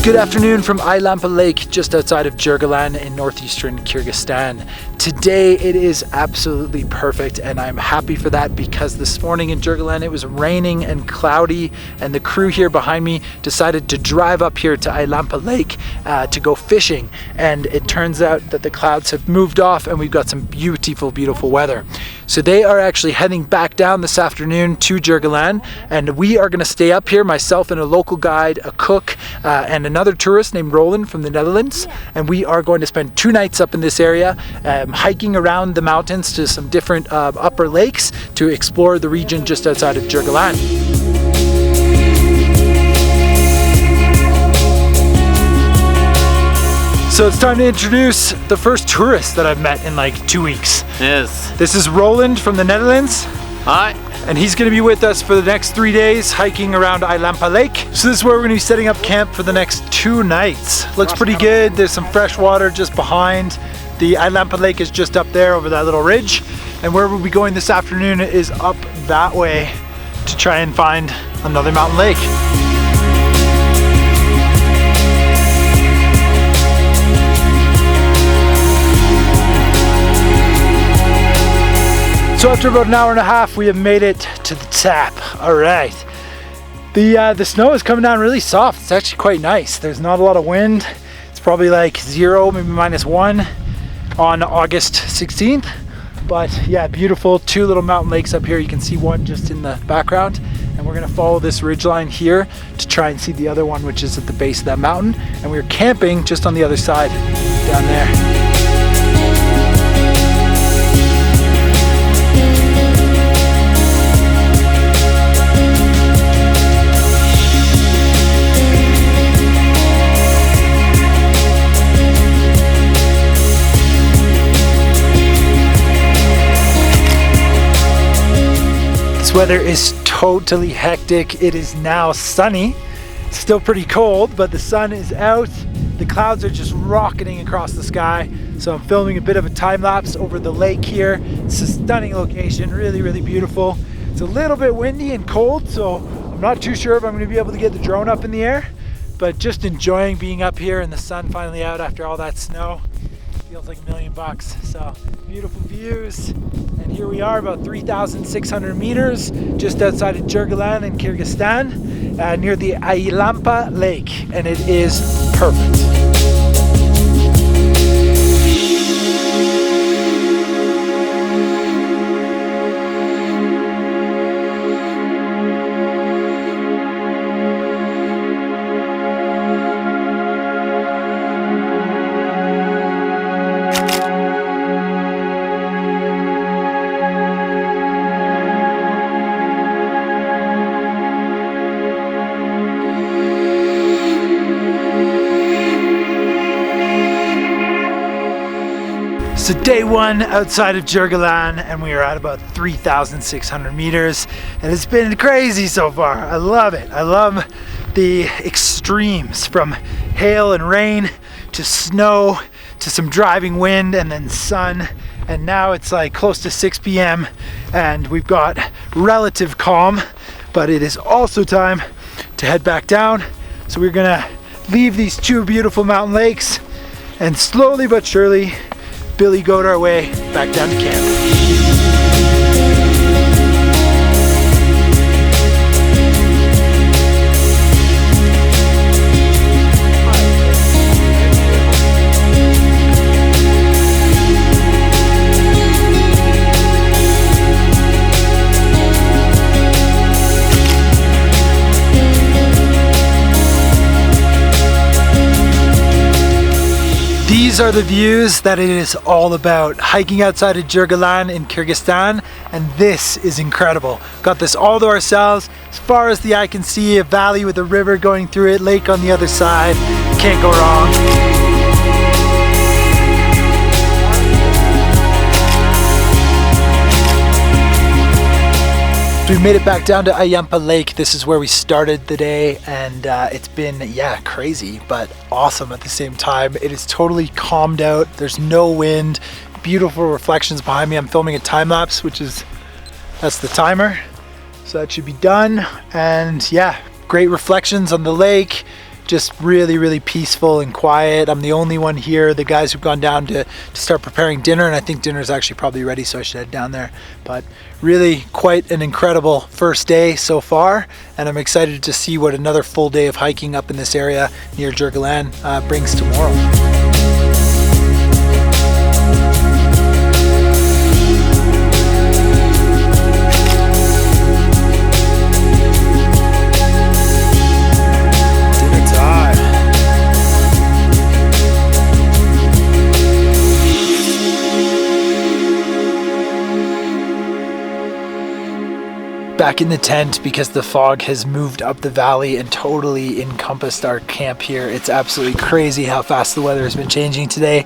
Good afternoon from Ailampa Lake, just outside of Jyrgalan in northeastern Kyrgyzstan. Today it is absolutely perfect, and I'm happy for that because this morning in Jyrgalan it was raining and cloudy, and the crew here behind me decided to drive up here to Ailampa Lake to go fishing, and it turns out that the clouds have moved off and we've got some beautiful weather. So they are actually heading back down this afternoon to Jyrgalan, and we are going to stay up here, myself and a local guide, a cook, and another tourist named Roland from the Netherlands, and we are going to spend 2 nights up in this area, hiking around the mountains to some different upper lakes to explore the region just outside of Jyrgalan. So it's time to introduce the first tourist that I've met in like 2 weeks. Yes. This is Roland from the Netherlands. Hi. And he's going to be with us for the next 3 days hiking around Ailampa Lake. So this is where we're going to be setting up camp for the next 2 nights. Looks pretty good. There's some fresh water just behind. The Ailampa Lake is just up there over that little ridge. And where we'll be going this afternoon is up that way to try and find another mountain lake. So after about an hour and a half, we have made it to the top. All right. The snow is coming down really soft. It's actually quite nice. There's not a lot of wind. It's probably like 0, maybe -1 on August 16th. But yeah, beautiful. 2 little mountain lakes up here. You can see one just in the background. And we're gonna follow this ridgeline here to try and see the other one, which is at the base of that mountain. And we're camping just on the other side, down there. Weather is totally hectic. It is now sunny. It's still pretty cold, but the sun is out. The clouds are just rocketing across the sky. So I'm filming a bit of a time lapse over the lake here. It's a stunning location, really beautiful. It's a little bit windy and cold, so I'm not too sure if I'm going to be able to get the drone up in the air, but just enjoying being up here and the sun finally out after all that snow. Feels like $1 million. So beautiful views, and here we are about 3,600 meters just outside of Jyrgalan in Kyrgyzstan, near the Ailampa Lake, and it is perfect. So day 1 outside of Jyrgalan, and we are at about 3,600 meters, and it's been crazy so far. I love it. I love the extremes, from hail and rain to snow to some driving wind and then sun, and now it's like close to 6 p.m. and we've got relative calm, but it is also time to head back down. So we're gonna leave these 2 beautiful mountain lakes and slowly but surely Billy goat our way back down to camp. These are the views that it is all about. Hiking outside of Jyrgalan in Kyrgyzstan, and this is incredible. Got this all to ourselves. As far as the eye can see, a valley with a river going through it, lake on the other side. Can't go wrong. So we made it back down to Ailampa Lake. This is where we started the day, and it's been, yeah, crazy, but awesome at the same time. It is totally calmed out. There's no wind. Beautiful reflections behind me. I'm filming a time lapse, that's the timer. So that should be done. And yeah, great reflections on the lake. just really peaceful and quiet. I'm the only one here. The guys have gone down to start preparing dinner, and I think dinner is actually probably ready, so I should head down there. But really quite an incredible first day so far, and I'm excited to see what another full day of hiking up in this area near Jyrgalan brings tomorrow. Back in the tent because the fog has moved up the valley and totally encompassed our camp here. It's absolutely crazy how fast the weather has been changing today.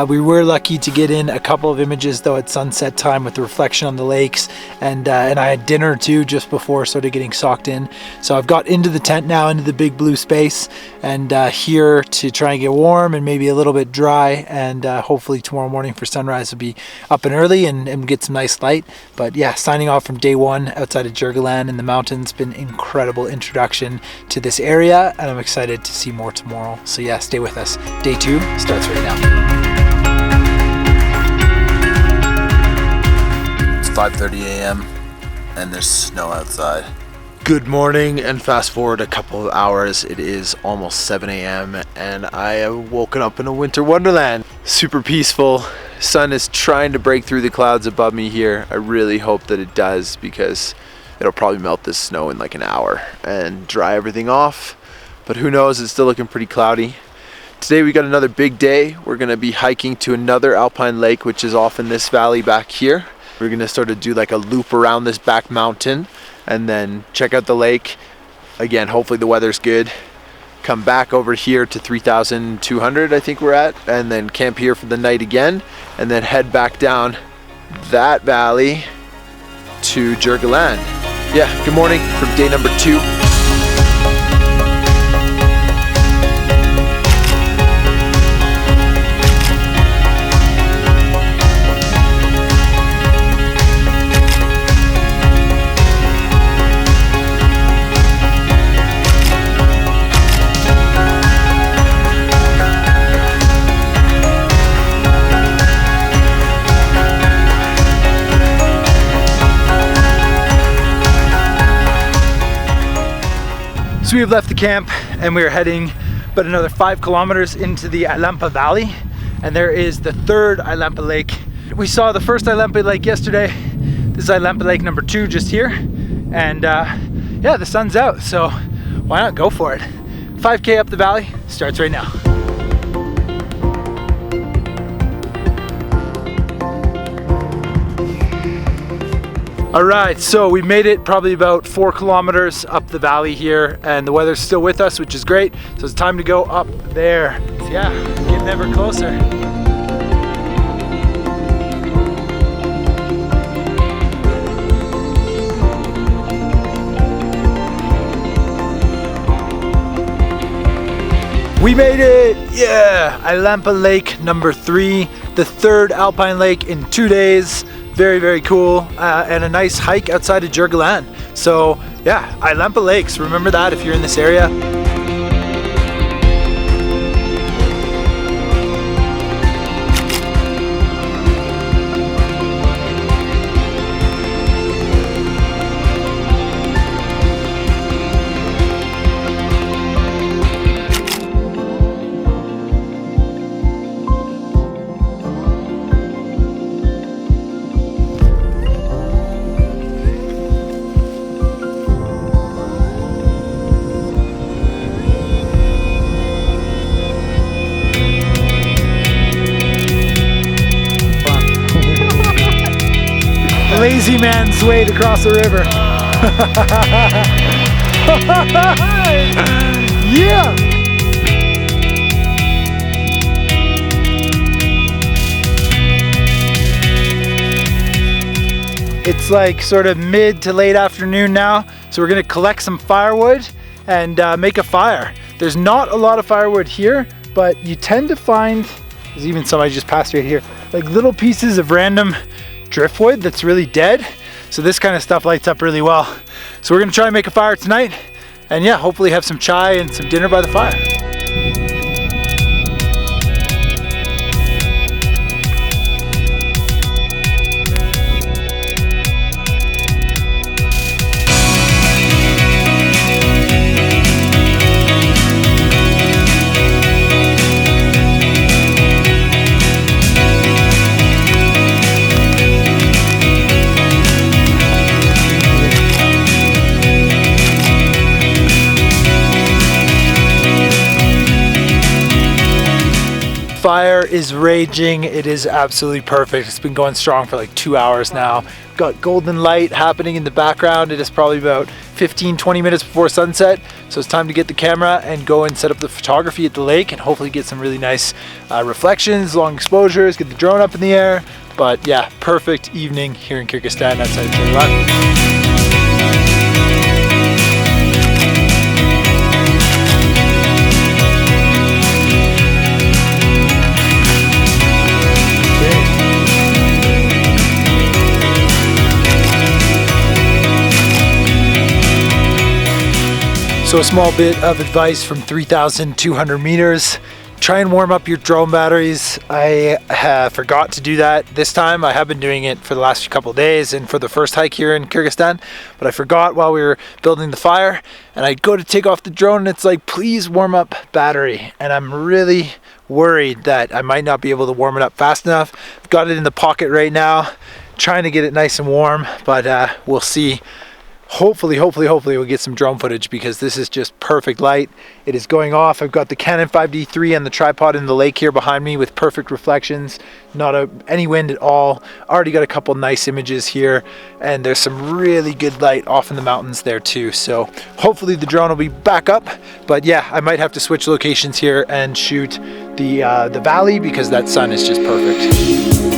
We were lucky to get in a couple of images though at sunset time with the reflection on the lakes, and I had dinner too just before, sort of getting socked in. So I've got into the tent now, into the big blue space, and here to try and get warm and maybe a little bit dry, and hopefully tomorrow morning for sunrise will be up and early and get some nice light. But yeah, signing off from day one outside of Jyrgalan in the mountains. Been incredible introduction to this area, and I'm excited to see more tomorrow. So yeah, stay with us. Day 2 starts right now. It's 5:30 a.m. and there's snow outside. Good morning, and fast forward a couple of hours, it is almost 7 a.m. and I have woken up in a winter wonderland. Super peaceful. Sun is trying to break through the clouds above me here. I really hope that it does, because it'll probably melt this snow in like an hour and dry everything off, but who knows, it's still looking pretty cloudy. Today we got another big day. We're gonna be hiking to another alpine lake, which is off in this valley back here. We're gonna sort of do like a loop around this back mountain and then check out the lake. Again, hopefully the weather's good. Come back over here to 3,200 I think we're at, and then camp here for the night again, and then head back down that valley to Jyrgalan. Yeah, good morning from day number 2. So we have left the camp and we are heading about another 5 kilometers into the Ailampa Valley, and there is the third Ailampa Lake. We saw the first Ailampa Lake yesterday. This is Ailampa Lake number 2 just here, and yeah, the sun's out, so why not go for it? 5K up the valley starts right now. All right, so we made it probably about 4 kilometers up the valley here, and the weather's still with us, which is great. So it's time to go up there. So yeah, getting ever closer. We made it, yeah! Ailampa Lake number 3, the third alpine lake in 2 days. Very cool, and a nice hike outside of Jyrgalan. So yeah, Ailampa Lakes, remember that if you're in this area. Lazy man's way to cross the river. Yeah! It's like sort of mid to late afternoon now, so we're gonna collect some firewood and make a fire. There's not a lot of firewood here, but you tend to find, there's even some I just passed right here, like little pieces of random driftwood that's really dead. So this kind of stuff lights up really well. So we're gonna try and make a fire tonight, and yeah, hopefully have some chai and some dinner by the fire. Fire is raging. It is absolutely perfect. It's been going strong for like 2 hours now. Got golden light happening in the background. It is probably about 15-20 minutes before sunset, so it's time to get the camera and go and set up the photography at the lake and hopefully get some really nice reflections, long exposures, get the drone up in the air. But yeah, perfect evening here in Kyrgyzstan outside of Jyrgalan. So a small bit of advice from 3,200 meters. Try and warm up your drone batteries. I forgot to do that this time. I have been doing it for the last couple of days and for the first hike here in Kyrgyzstan, but I forgot while we were building the fire, and I go to take off the drone and it's like, please warm up battery. And I'm really worried that I might not be able to warm it up fast enough. I've got it in the pocket right now, trying to get it nice and warm, but we'll see. Hopefully we'll get some drone footage because this is just perfect light. It is going off. I've got the Canon 5D3 and the tripod in the lake here behind me with perfect reflections, not any wind at all. Already got a couple nice images here, and there's some really good light off in the mountains there too. So hopefully the drone will be back up, but yeah, I might have to switch locations here and shoot the valley because that sun is just perfect.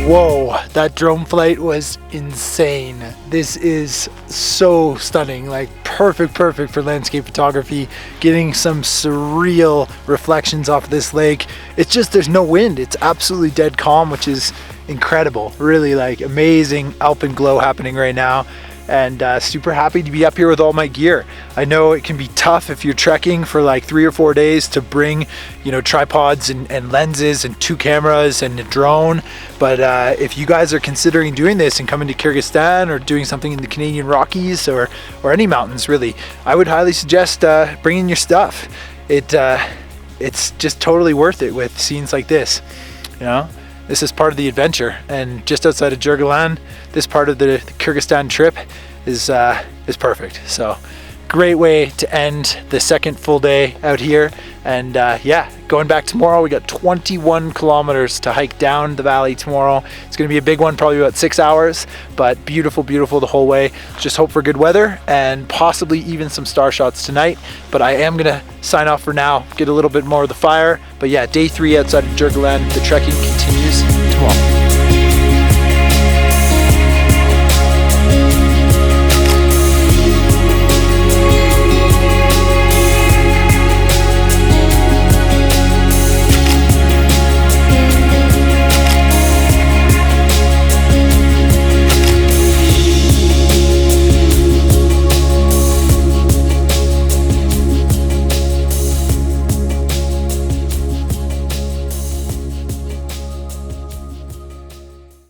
Whoa, that drone flight was insane. This is so stunning, like perfect for landscape photography, getting some surreal reflections off this lake. It's just, there's no wind. It's absolutely dead calm, which is incredible. Really like amazing alpine glow happening right now. And super happy to be up here with all my gear. I know it can be tough if you're trekking for like 3 or 4 days to bring, you know, tripods and lenses and 2 cameras and a drone. But if you guys are considering doing this and coming to Kyrgyzstan or doing something in the Canadian Rockies or any mountains really, I would highly suggest bringing your stuff. It's just totally worth it with scenes like this, you know? This is part of the adventure, and just outside of Jyrgalan, this part of the Kyrgyzstan trip is perfect. So great way to end the second full day out here. And yeah, going back tomorrow, we got 21 kilometers to hike down the valley tomorrow. It's gonna be a big one, probably about 6 hours, but beautiful the whole way. Just hope for good weather and possibly even some star shots tonight. But I am gonna sign off for now, get a little bit more of the fire. But yeah, day 3 outside of Jyrgalan. The trekking continues tomorrow.